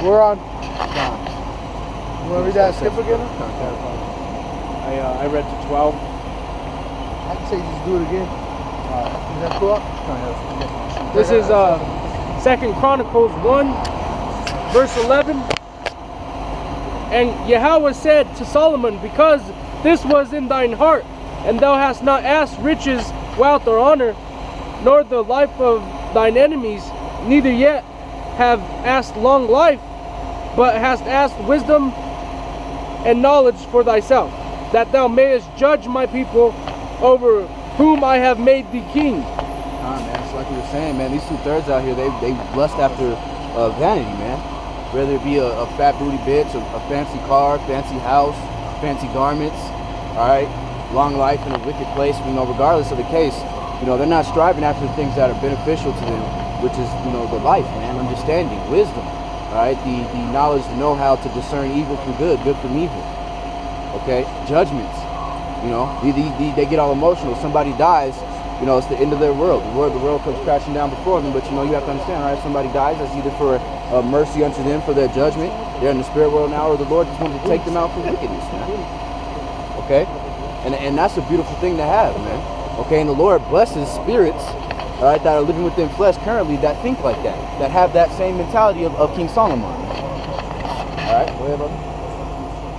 We're on. You want to read that skip again? I read to 12. I can say just do it again. Is that cool? This is 2 Chronicles 1, verse 11. And Yahweh said to Solomon, because this was in thine heart, and thou hast not asked riches, wealth, or honor, nor the life of thine enemies, neither yet have asked long life, but hast asked wisdom and knowledge for thyself, that thou mayest judge my people over whom I have made thee king. Man, it's like we were saying, man, these 2/3 out here, they lust after vanity, man. Whether it be a fat booty bitch, a fancy car, fancy house, fancy garments, all right, long life in a wicked place, regardless of the case, they're not striving after the things that are beneficial to them, which is, the life, man, understanding, wisdom, all right, the knowledge, the know-how to discern evil from good from evil, okay, judgments, they get all emotional. Somebody dies, it's the end of their world. The world comes crashing down before them, but you have to understand, right, somebody dies, that's either for mercy unto them for their judgment, they're in the spirit world now, or the Lord just wanted to take them out for wickedness, man, okay, and that's a beautiful thing to have, man. Okay, and the Lord blesses spirits, all right, that are living within flesh currently that think like that have that same mentality of King Solomon. All right, go ahead, brother.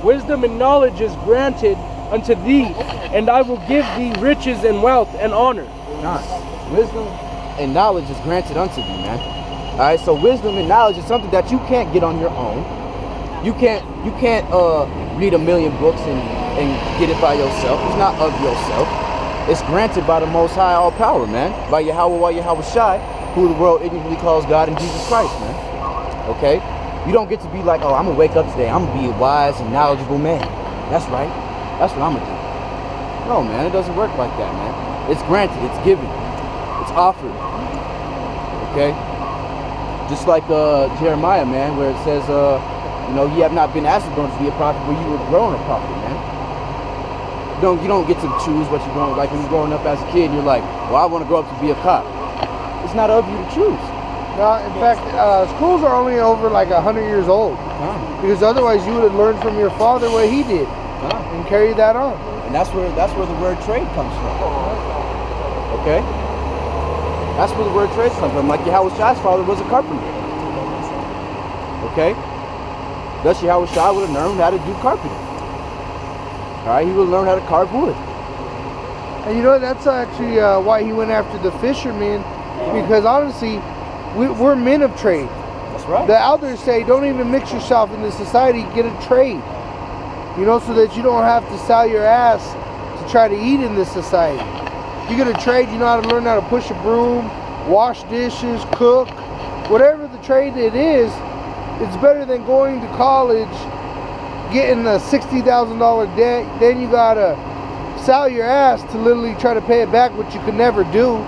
Wisdom and knowledge is granted unto thee, and I will give thee riches and wealth and honor. Nice. Wisdom and knowledge is granted unto thee, man. All right, so wisdom and knowledge is something that you can't get on your own. You can't read a million books and get it by yourself. It's not of yourself. It's granted by the Most High, all power, man. By Yahweh Shai, who the world ignorantly calls God and Jesus Christ, man. Okay? You don't get to be like, oh, I'm going to wake up today. I'm going to be a wise and knowledgeable man. That's right. That's what I'm going to do. No, man. It doesn't work like that, man. It's granted. It's given. It's offered. Okay? Just like Jeremiah, man, where it says, ye have not been asked to be a prophet, but you were grown a prophet, man. You don't get to choose what you're going, like when you're growing up as a kid, you're like, well, I want to grow up to be a cop. It's not of you to choose. No, in fact, schools are only over like 100 years old. Because otherwise you would have learned from your father what he did and carry that on. And that's where the word trade comes from. Okay? That's where the word trade comes from. Like Yahweh Shai's father was a carpenter. Okay? Thus Yahweh Shai would have learned how to do carpentry. Alright, he would learn how to carve wood. And that's actually why he went after the fishermen, because honestly, we're men of trade. That's right. The elders say, don't even mix yourself in the society, get a trade. So that you don't have to sell your ass to try to eat in this society. You get a trade, you know how to learn how to push a broom, wash dishes, cook, whatever the trade it is, it's better than going to college, getting a $60,000 debt, then you gotta sell your ass to literally try to pay it back, which you could never do.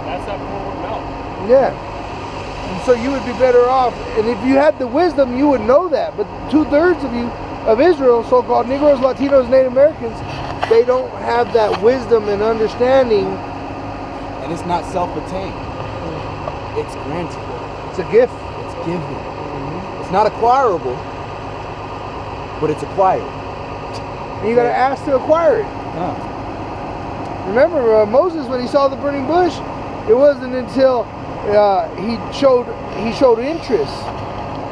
That's that forward melt. Yeah. And so you would be better off, and if you had the wisdom, you would know that. But 2/3 of you, of Israel, so-called Negroes, Latinos, Native Americans, they don't have that wisdom and understanding. And it's not self-attained. It's granted. It's a gift. It's given. It's not acquirable, but it's acquired. And you gotta ask to acquire it. Remember Moses, when he saw the burning bush, it wasn't until he showed interest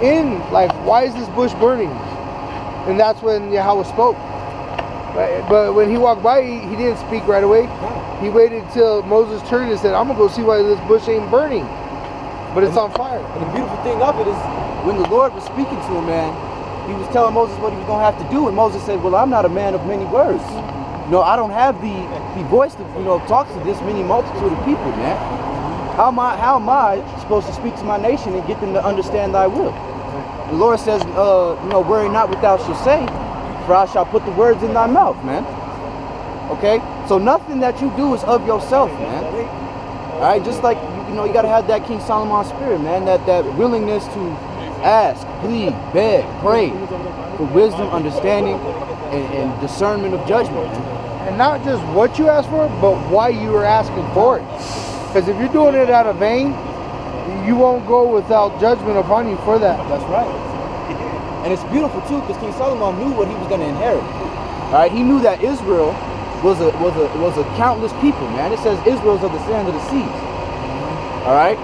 in, like, why is this bush burning? And that's when Yahweh spoke. But when he walked by, he didn't speak right away. He waited till Moses turned and said, I'm gonna go see why this bush ain't burning, but it's on fire. And the beautiful thing of it is, when the Lord was speaking to him, man, he was telling Moses what he was gonna have to do, and Moses said, well, I'm not a man of many words. I don't have the voice to, talk to this many multitude of people, man. How am I supposed to speak to my nation and get them to understand thy will? The Lord says, worry not what thou shalt say, for I shall put the words in thy mouth, man. Okay? So nothing that you do is of yourself, man. Alright, just like, you gotta have that King Solomon spirit, man, that willingness to ask, plead, beg, pray for wisdom, understanding, and discernment of judgment, man. And not just what you ask for, but why you are asking for it. Because if you're doing it out of vain, you won't go without judgment upon you for that. That's right. And it's beautiful too, because King Solomon knew what he was going to inherit. All right, he knew that Israel was a countless people, man. It says Israel's of the sand of the seas. All right,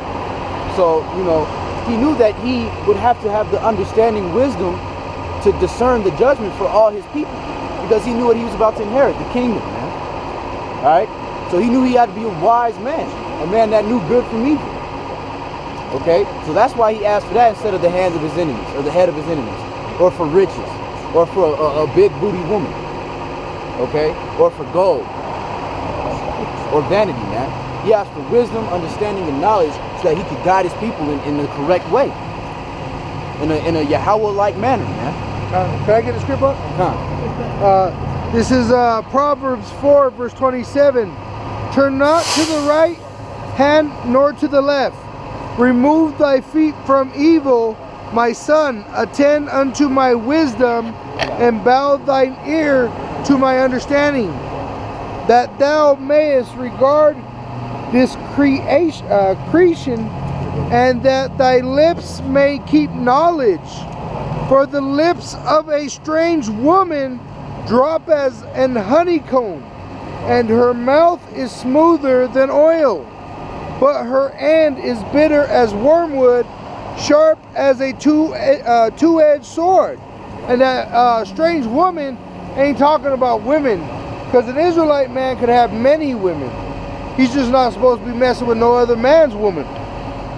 so you know he knew that he would have to have the understanding, wisdom to discern the judgment for all his people, because he knew what he was about to inherit, the kingdom, man. All right, so he knew he had to be a wise man, a man that knew good from evil. Okay, so that's why he asked for that instead of the hands of his enemies, or the head of his enemies, or for riches, or for a big booty woman, okay, or for gold, or vanity, man. He asked for wisdom, understanding, and knowledge so that he could guide his people in the correct way, in a Yahweh-like manner, man. Can I get a script up? This is Proverbs 4, verse 27. Turn not to the right hand nor to the left. Remove thy feet from evil, my son. Attend unto my wisdom, and bow thine ear to my understanding, that thou mayest regard this creation, and that thy lips may keep knowledge. For the lips of a strange woman drop as an honeycomb, and her mouth is smoother than oil. But her end is bitter as wormwood, sharp as a two-edged sword. And that strange woman ain't talking about women, because an Israelite man could have many women. He's just not supposed to be messing with no other man's woman.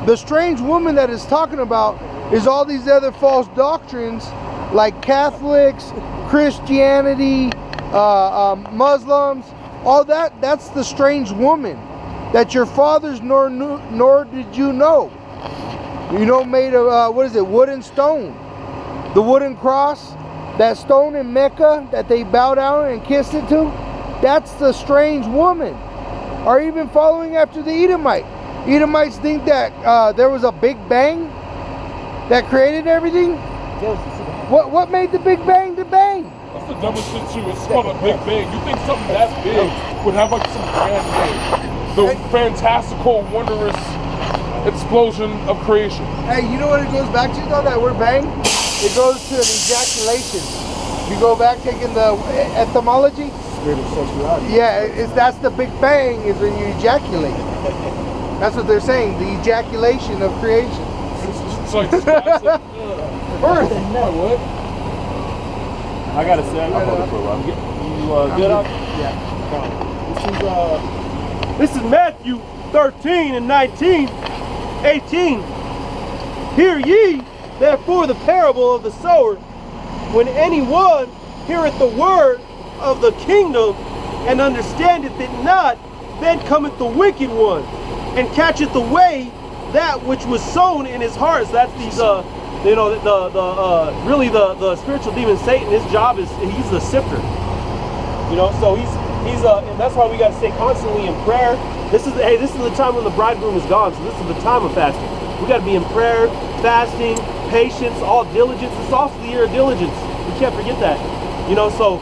The strange woman that is talking about is all these other false doctrines, like Catholics, Christianity, Muslims, all that. That's the strange woman that your fathers nor did you know. You know, made of what is it, wood and stone. The wooden cross, that stone in Mecca that they bow down and kissed it to, that's the strange woman. Or even following after the Edomite. Edomites think that there was a big bang that created everything. What made the Big Bang the bang? That's the dumbest shit too. It's called a Big Bang. You think something that big would have like some grand name? The fantastical, wondrous explosion of creation. Hey, you know what it goes back to though, that word bang? It goes to an ejaculation. You go back taking the etymology. Spirit of sexuality. Yeah, that's the Big Bang is when you ejaculate. That's what they're saying, the ejaculation of creation. It's like Earth. What? I gotta say, I'll hold it for a while. You good up? Yeah. This is Matthew 13 and 19, 18. Hear ye therefore the parable of the sower. When anyone heareth the word of the kingdom and understandeth it not, then cometh the wicked one and catcheth away that which was sown in his heart. So that's these you know, really the spiritual demon Satan. His job is he's the sifter. You know, so he's and that's why we got to stay constantly in prayer. This is the time when the bridegroom is gone. So this is the time of fasting. We got to be in prayer, fasting, patience, all diligence. It's also the year of diligence. We can't forget that. You know, so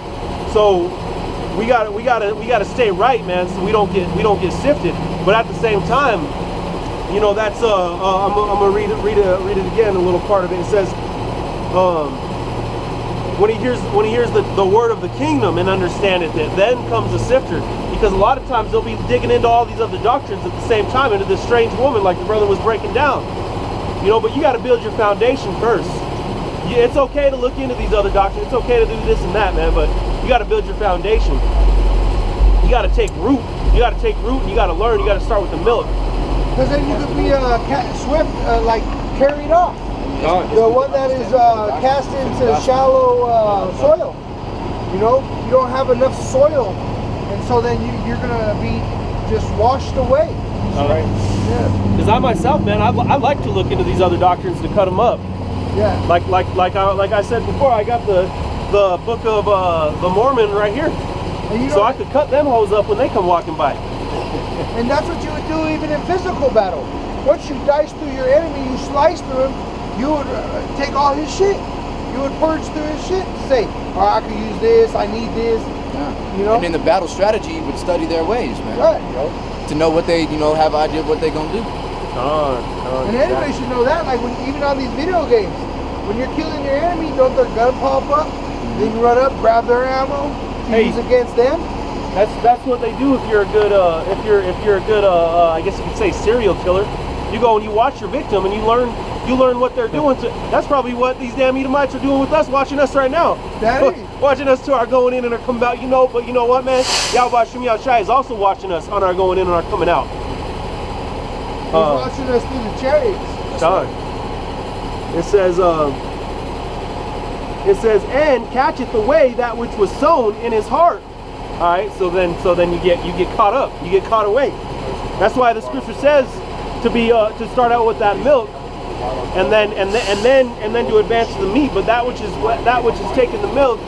we gotta stay right, man, so we don't get sifted. But at the same time, you know, that's I'm gonna read it again, a little part of it. It says, when he hears the word of the kingdom and understandeth it, then comes the sifter. Because a lot of times they'll be digging into all these other doctrines at the same time, into this strange woman like the brother was breaking down. You know, but you got to build your foundation first. It's okay to look into these other doctrines. It's okay to do this and that, man, but you got to build your foundation. You got to take root. You got to take root and you got to learn. You got to start with the milk. Because then you could be swift, like carried off. The one that is cast into shallow soil. You know, you don't have enough soil, and so then you're gonna be just washed away. All right. Yeah. Because I myself, man, I like to look into these other doctrines to cut them up. Yeah. Like I said before, I got the book of the Mormon right here, so I could cut them hoes up when they come walking by. And that's what you would do even in physical battle. Once you dice through your enemy, you slice through him, you would take all his shit. You would purge through his shit to say, oh, I could use this, I need this. Yeah. You know? And in the battle strategy, you would study their ways, man. Right. To know what they, have an idea of what they're gonna do. And anybody should know that. Like even on these video games, when you're killing your enemy, don't their gun pop up? Then you run up, grab their ammo, to use against them. That's what they do if you're a good if you're a good I guess you could say serial killer. You go and you watch your victim and you learn what they're doing. That's probably what these damn Edomites are doing with us, watching us right now. Watching us to our going in and our coming out. But you know what, man? Yahweh Shem Yahushai is also watching us on our going in and our coming out. He's watching us through the chariots. It says, and catcheth away that which was sown in his heart. All right, so then you get caught up, you get caught away. That's why the scripture says to start out with that milk, and then to advance to the meat. But that which is taking the milk,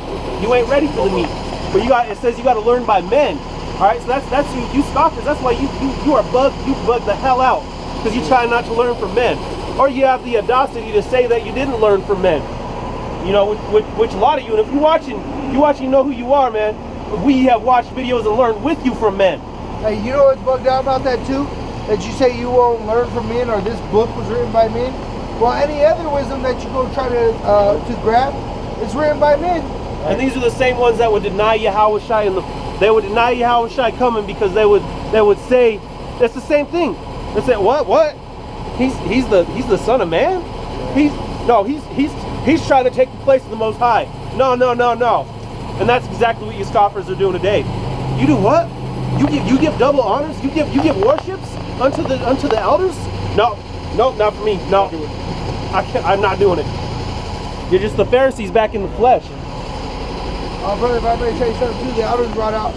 you ain't ready for the meat. But it says you got to learn by men. All right, so that's you scoffers. That's why you are bugged. You bugged the hell out because you try not to learn from men, or you have the audacity to say that you didn't learn from men. Which a lot of you, and if you're watching, you know who you are, man. We have watched videos and learned with you from men. Hey, you know what's bugged out about that too? That you say you won't learn from men, or this book was written by men. Well, any other wisdom that you go try to grab, it's written by men. And these are the same ones that would deny Yahushai, they would deny Yahushai coming because they would say it's the same thing. They say what? He's the Son of Man. He's trying to take the place of the Most High. No. And that's exactly what you scoffers are doing today. You do what? You give double honors? You give worships unto the elders? No, not for me. No, I'm not doing it. You're just the Pharisees back in the flesh. Brother, if I may tell you something too, the elders brought out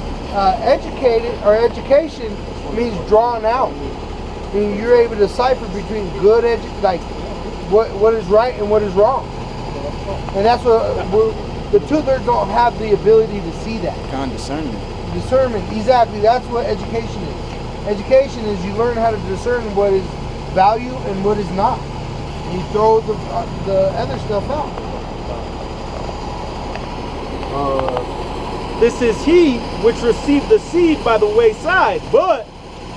educated or education means drawn out. I mean, you're able to decipher between good what is right and what is wrong. And that's what the two-thirds don't have the ability to see that. Kind of discernment. Discernment, exactly. That's what education is. Education is you learn how to discern what is value and what is not. You throw the other stuff out. This is he which received the seed by the wayside, but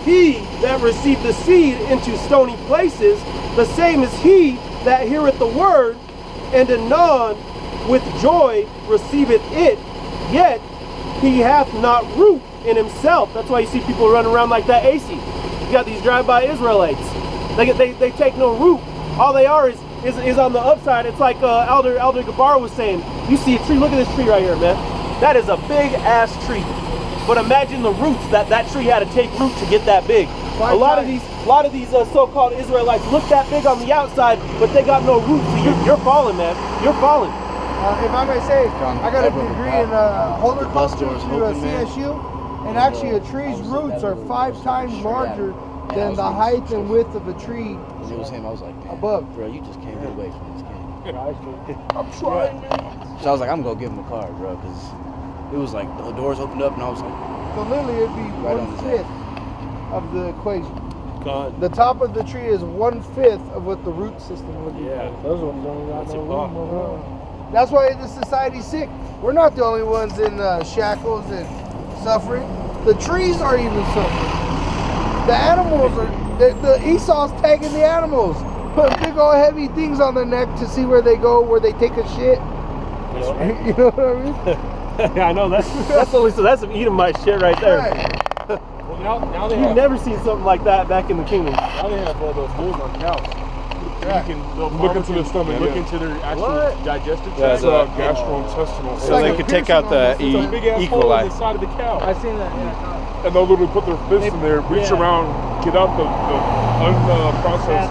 he that received the seed into stony places, the same is he that heareth the word, and anon with joy receiveth it, yet he hath not root in himself. That's why you see people running around like that AC. You got these drive-by Israelites. They take no root. All they are is on the upside. It's like Elder Gabar was saying. You see a tree. Look at this tree right here, man. That is a big ass tree. But imagine the roots that tree had to take root to get that big. A lot of these so-called Israelites look that big on the outside, but they got no roots. So you're falling, man. You're falling. If I may say, I got a degree in horticulture through CSU, and actually a tree's roots are 5 times larger than the height and width of a tree. And it was him. I was like, above. Bro, you just can't get away from this game. I'm trying, man. So I was like, I'm gonna give him a card, bro, because it was like the doors opened up, and I was like, so literally it'd be right 1/5 of the equation. God. The top of the tree is 1/5 of what the root system would be. Yeah, those ones don't got no room. That's why the society's sick. We're not the only ones in shackles and suffering. The trees are even suffering. The animals are, the Esau's tagging the animals, putting big old heavy things on their neck to see where they go, where they take a shit. You know what I mean? I know, that's some Edomite shit right there. Right. Well, now they You've have, never seen something like that back in the kingdom. now they have all those moves on cows. You can look into their stomach, look into their actual digestive tract, gastrointestinal. So they could take out the It's a big ass E. hole in coli. the side of the cow. I seen that. Yeah. And they'll literally put their fist in there, reach around, get out the unprocessed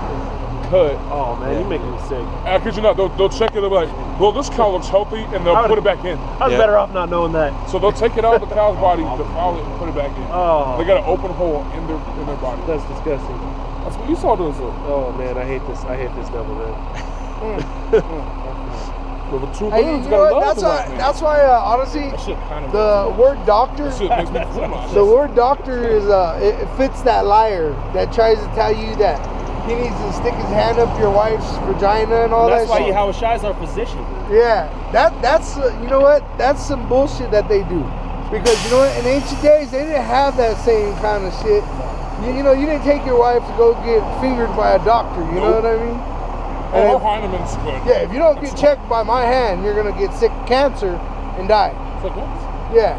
cut. Oh man, you making me sick. I kid you not, they'll check it, they'll be like, well, this cow looks healthy, and they'll put it back in. I was better off not knowing that. So they'll take it out of the cow's body, defile it, and put it back in. Oh. They got an open hole in their body. That's disgusting. That's what Esau does, though. Oh man, I hate this devil, man. Well, the two Hey, birds you know gotta what? love the white man. That's why honestly, That shit kind of the word doctor. That shit makes me fool myself. The word doctor is it fits that liar that tries to tell you that he needs to stick his hand up your wife's vagina and all That's that why shit. Yahushua is our physician. Yeah, that's you know what? That's some bullshit that they do. Because you know what? In ancient days, they didn't have that same kind of shit. You know, you didn't take your wife to go get fingered by a doctor. You know what I mean? And Oh, Heineman's good. yeah, if you don't get checked by my hand, you're gonna get sick of cancer and die. It's like, what? Yeah.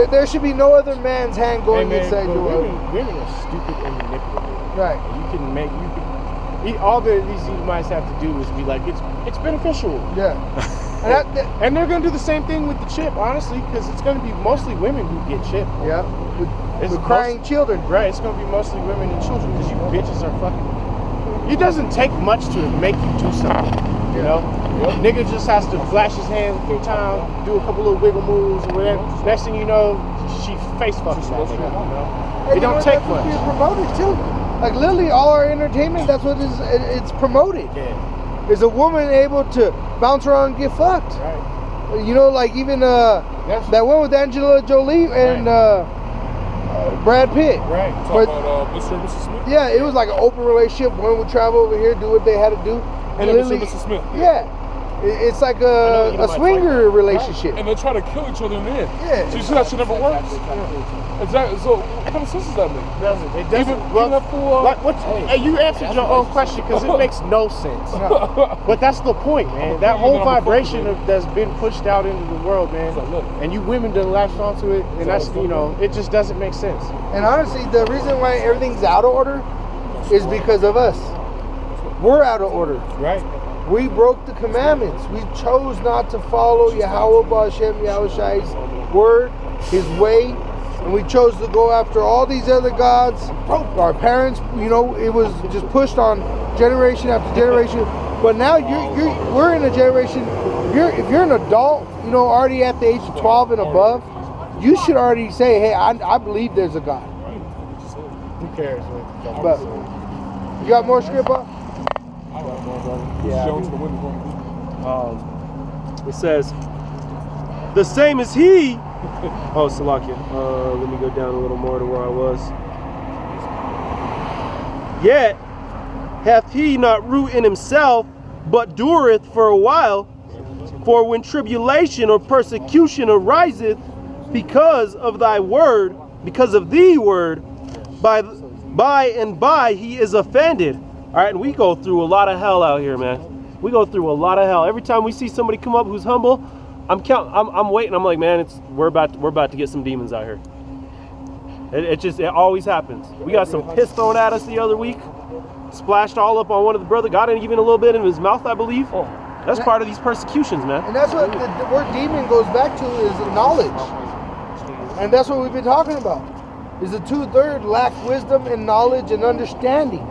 There should be no other man's hand going inside but your women are stupid and manipulative. Right. All these Edomites have to do is be like, it's beneficial. Yeah. And And they're gonna do the same thing with the chip, honestly, because it's gonna be mostly women who get chipped. yeah. It's With crying children. Right, it's gonna be mostly women and children because you bitches are fucking. It doesn't take much to make you do something, you know? Nigga just has to flash his hand 3 times, do a couple little wiggle moves or whatever. Next thing you know, she face fucking that nigga, you know? And It don't take that's what's much. being promoted too. Like literally all our entertainment, that's what it's promoted. Yeah, Is a woman able to bounce around and get fucked? right. You know, like even that one with Angela Jolie and Brad Pitt. Right. But Talking about Mr. and Mrs. Smith? yeah, it was like an open relationship. One would travel over here, do what they had to do, and Yeah, literally, Mr. and Mrs. Smith. yeah, it's like know a you might swinger relationship. And they try to kill each other in the end. Yeah. So you see that shit never works? Exactly. So what kind of sense does that make? It doesn't. Even Well, that fool, hey, you answered your own question because it makes no sense. But that's the point, man. That whole vibration that's been pushed out into the world, man, and you women done latched onto it, and that's, you know, it just doesn't make sense. And honestly, the reason why everything's out of order is because of us. We're out of order. Right. We broke the commandments. We chose not to follow Yahweh Ba'Shem Yahushai's word, his way, and we chose to go after all these other gods. Our parents, you know, it was just pushed on generation after generation. But now we're in a generation. If you're an adult, you know, already at the age of 12 and above, you should already say, hey, I believe there's a God. Who cares? Man? But you got more script up? Yeah. Jones the winning one. It says, the same as he. Oh, Salakia. Let me go down a little more to where I was. Yet hath he not root in himself, but dureth for a while. For when tribulation or persecution ariseth because of thy word, because of the word, by and by he is offended. All right, and we go through a lot of hell out here, man. We go through a lot of hell. Every time we see somebody come up who's humble, I'm waiting. I'm like, man, we're about to get some demons out here. It always happens. We got some piss thrown at us the other week, splashed all up on one of the brother. Got even a little bit in his mouth, I believe. That's part of these persecutions, man. And that's what the word demon goes back to, is knowledge. And that's what we've been talking about. Is the 2/3 lack wisdom and knowledge and understanding.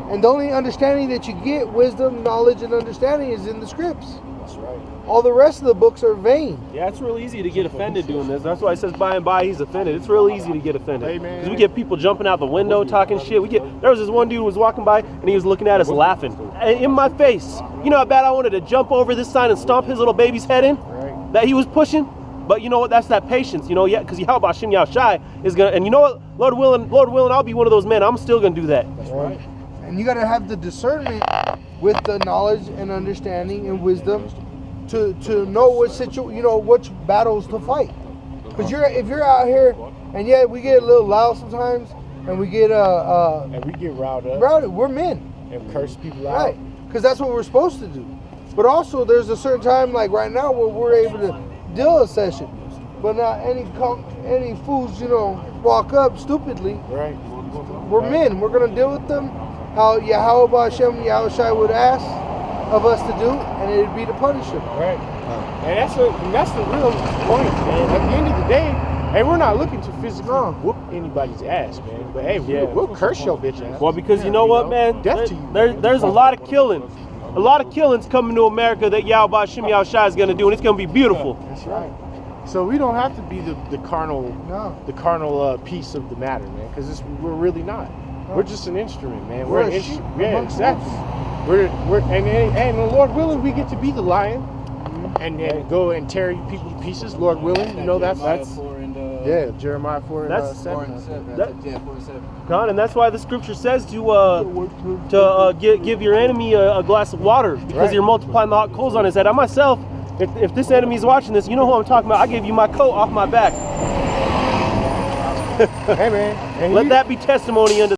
And the only understanding that you get, wisdom, knowledge, and understanding, is in the scripts. That's right. All the rest of the books are vain. Yeah, it's real easy to get offended doing this. That's why it says by and by he's offended. It's real easy to get offended. Because we get people jumping out the window talking shit. There was this one dude who was walking by and he was looking at us laughing. In my face. You know how bad I wanted to jump over this sign and stomp his little baby's head in? Right. That he was pushing? But you know what? That's that patience, you know, yeah, because Yahweh Hashem Yahushai is gonna, and you know what? Lord willing, I'll be one of those men. I'm still gonna do that. That's right. And you got to have the discernment with the knowledge and understanding and wisdom to know which battles to fight. Because if you're out here, and yeah, we get a little loud sometimes, and we get and we get riled up. We're men. And curse people out. Right. Because that's what we're supposed to do. But also, there's a certain time, like right now, where we're able to deal a session. But not any fools, you know, walk up stupidly. Right. We're men. We're gonna deal with them how Yahweh Ba'Shem Yahushai would ask of us to do, and it'd be to punish them. Right. And that's the real point, man. At the end of the day, hey, we're not looking to physically whoop anybody's ass, man. But hey, we'll curse your bitch ass. Well, because you know what, man? Death to you. There's a lot of killing. A lot of killings coming to America that Yahweh Hashem Yahushai is going to do, and it's going to be beautiful. That's right. So we don't have to be the carnal piece of the matter, man, because we're really not. We're just an instrument, man. We're an instrument. Yeah, exactly. And Lord willing, we get to be the lion and go and tear people to pieces. Lord willing, you know that's Jeremiah 4 and 7. God, and that's why the scripture says to give your enemy a glass of water, because you're multiplying the hot coals on his head. I myself, if this enemy's watching this, you know who I'm talking about. I gave you my coat off my back. Hey man. And Let you- that be testimony unto